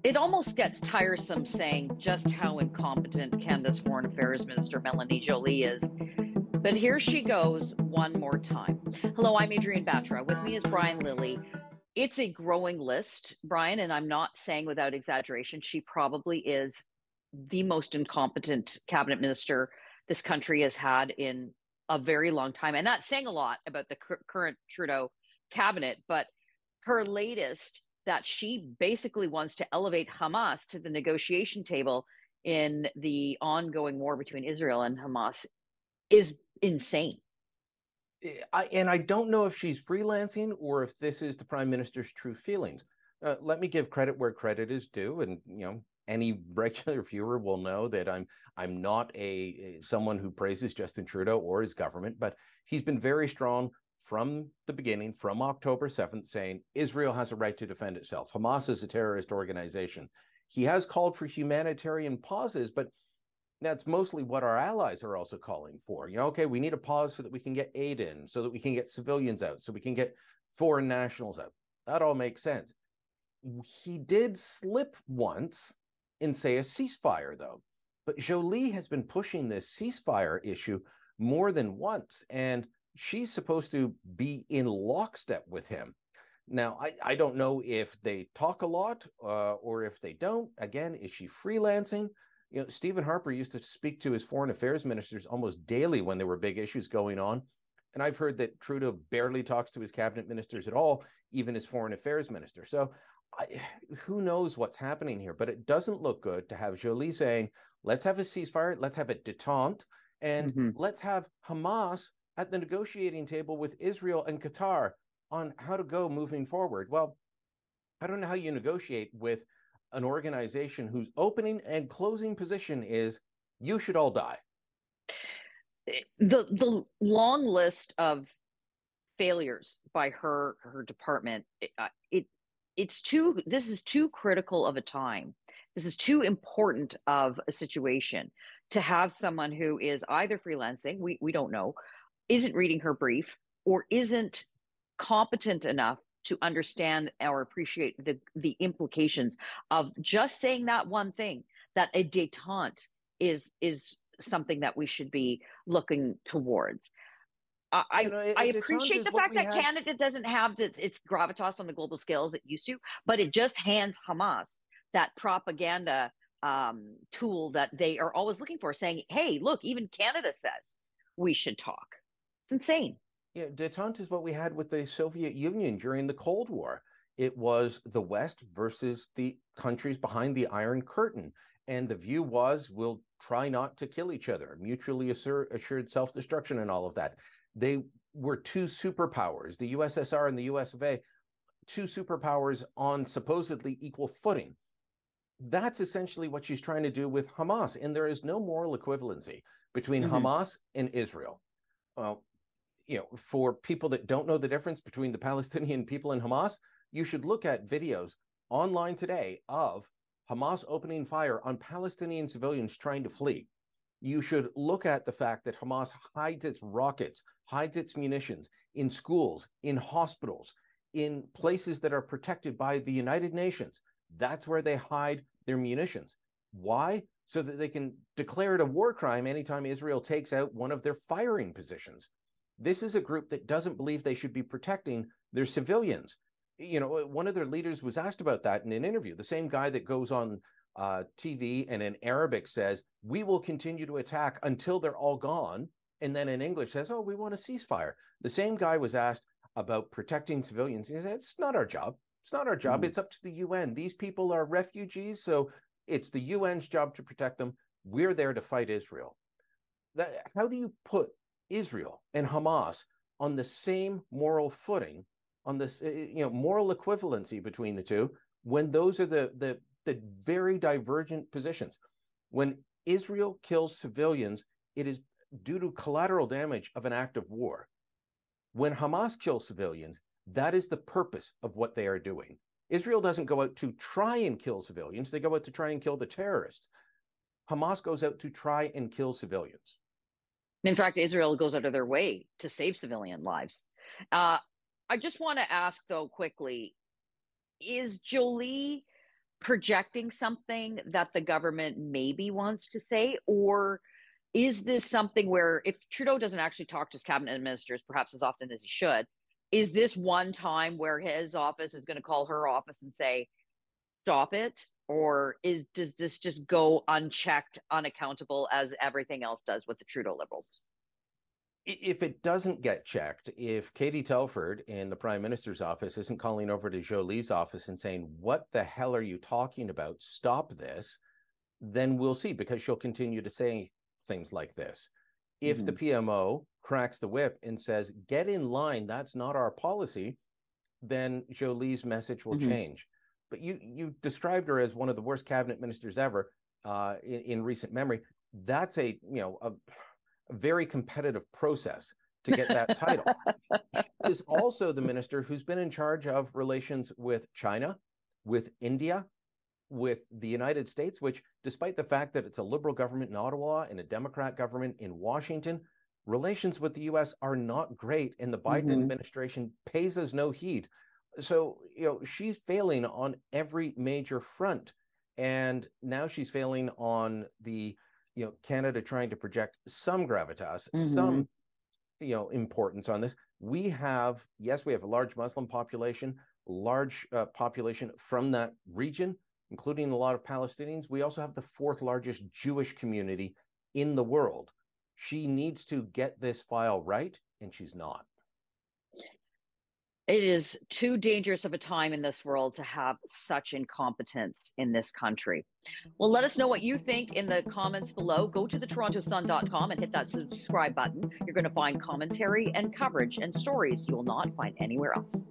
It almost gets tiresome saying just how incompetent Canada's Foreign Affairs Minister Melanie Joly is. But here she goes one more time. Hello, I'm Adrienne Batra. With me is Brian Lilley. It's a growing list, Brian, and I'm not saying without exaggeration, she probably is the most incompetent cabinet minister this country has had in a very long time. And that's saying a lot about the current Trudeau cabinet, but her latest that she basically wants to elevate Hamas to the negotiation table in the ongoing war between Israel and Hamas is insane. And I don't know if she's freelancing or if this is the prime minister's true feelings. Let me give credit where credit is due, and any regular viewer will know that I'm not someone who praises Justin Trudeau or his government, but he's been very strong from the beginning, from October 7th, saying Israel has a right to defend itself. Hamas is a terrorist organization. He has called for humanitarian pauses, but that's mostly what our allies are also calling for. Okay, we need a pause so that we can get aid in, so that we can get civilians out, so we can get foreign nationals out. That all makes sense. He did slip once and say a ceasefire, though. But Joly has been pushing this ceasefire issue more than once, and she's supposed to be in lockstep with him. Now, I don't know if they talk a lot or if they don't. Again, is she freelancing? Stephen Harper used to speak to his foreign affairs ministers almost daily when there were big issues going on. And I've heard that Trudeau barely talks to his cabinet ministers at all, even his foreign affairs minister. So who knows what's happening here? But it doesn't look good to have Joly saying, let's have a ceasefire, let's have a detente, and let's have Hamas at the negotiating table with Israel and Qatar on how to go moving forward. Well, I don't know how you negotiate with an organization whose opening and closing position is you should all die. The long list of failures by her department, this is too critical of a time. This is too important of a situation to have someone who is either freelancing, we don't know, isn't reading her brief, or isn't competent enough to understand or appreciate the implications of just saying that one thing, that a detente is something that we should be looking towards. I appreciate the fact that Canada doesn't have its gravitas on the global scale as it used to, but it just hands Hamas that propaganda tool that they are always looking for, saying, hey, look, even Canada says we should talk. It's insane. Yeah, detente is what we had with the Soviet Union during the Cold War. It was the West versus the countries behind the Iron Curtain. And the view was, we'll try not to kill each other, mutually assured self-destruction and all of that. They were two superpowers, the USSR and the US of A, two superpowers on supposedly equal footing. That's essentially what she's trying to do with Hamas. And there is no moral equivalency between Hamas and Israel. For people that don't know the difference between the Palestinian people and Hamas, you should look at videos online today of Hamas opening fire on Palestinian civilians trying to flee. You should look at the fact that Hamas hides its rockets, hides its munitions in schools, in hospitals, in places that are protected by the United Nations. That's where they hide their munitions. Why? So that they can declare it a war crime anytime Israel takes out one of their firing positions. This is a group that doesn't believe they should be protecting their civilians. One of their leaders was asked about that in an interview. The same guy that goes on TV and in Arabic says, we will continue to attack until they're all gone. And then in English says, oh, we want a ceasefire. The same guy was asked about protecting civilians. He said, it's not our job. It's not our job. It's up to the UN. These people are refugees, so it's the UN's job to protect them. We're there to fight Israel. How do you put Israel and Hamas on the same moral footing, on this moral equivalency between the two, when those are the very divergent positions? When Israel kills civilians, it is due to collateral damage of an act of war. When Hamas kills civilians, that is the purpose of what they are doing. Israel doesn't go out to try and kill civilians. They go out to try and kill the terrorists. Hamas goes out to try and kill civilians. In fact, Israel goes out of their way to save civilian lives. I just want to ask, though, quickly, is Joly projecting something that the government maybe wants to say? Or is this something where if Trudeau doesn't actually talk to his cabinet ministers, perhaps as often as he should, is this one time where his office is going to call her office and say, stop it? Or does this just go unchecked, unaccountable as everything else does with the Trudeau Liberals? If it doesn't get checked, if Katie Telford in the Prime Minister's office isn't calling over to Joly's office and saying, what the hell are you talking about? Stop this, then we'll see, because she'll continue to say things like this. If the PMO cracks the whip and says, get in line, that's not our policy, then Joly's message will change. But you described her as one of the worst cabinet ministers ever in recent memory. That's a very competitive process to get that title. She is also the minister who's been in charge of relations with China, with India, with the United States, which, despite the fact that it's a Liberal government in Ottawa and a Democrat government in Washington, relations with the US are not great, and the Biden administration pays us no heed. So, she's failing on every major front. And now she's failing on the Canada trying to project some gravitas, some, importance on this. We have a large Muslim population, large population from that region, including a lot of Palestinians. We also have the fourth largest Jewish community in the world. She needs to get this file right, and she's not. It is too dangerous of a time in this world to have such incompetence in this country. Well, let us know what you think in the comments below. Go to thetorontosун.com and hit that subscribe button. You're going to find commentary and coverage and stories you will not find anywhere else.